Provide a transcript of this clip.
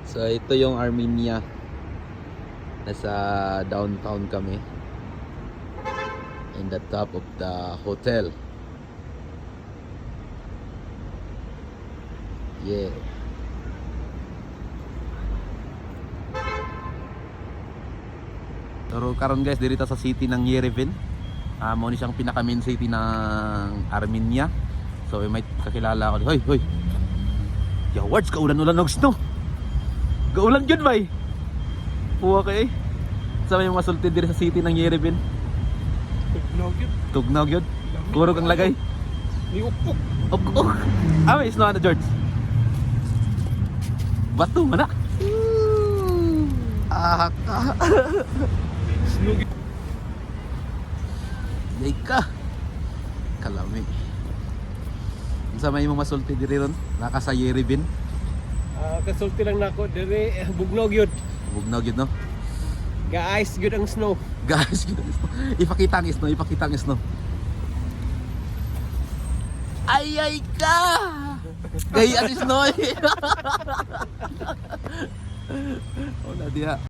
So ito yung Armenia. Nasa downtown kami. In the top of the hotel. Yeah. Pero karon guys, dito sa city ng Yerevan. Mao ni siyang pinaka main city ng Armenia. So may kakilala ako. Hoy, hoy. Yawards, kaulan-ulan og snow. Gaulan gyud bay. Puwa kay. Sa may masulti diri sa city ng Yerevan. Tugnaw yun. Tugnaw gyud. Puro kang lagay. May upok. Ok. May snow na George. Bato mana? Snog. Yay ka. Kalami. Sa may mga masulti diri ron, naka sa Yerevan. Kasulti lang nako dire bugnog yun. Bugnaw gyud no. Ga-ice yun ang snow. Guys, ipakita ang snow, ipakita ang snow. Ay ka! Gaya ang snow. Wala diya.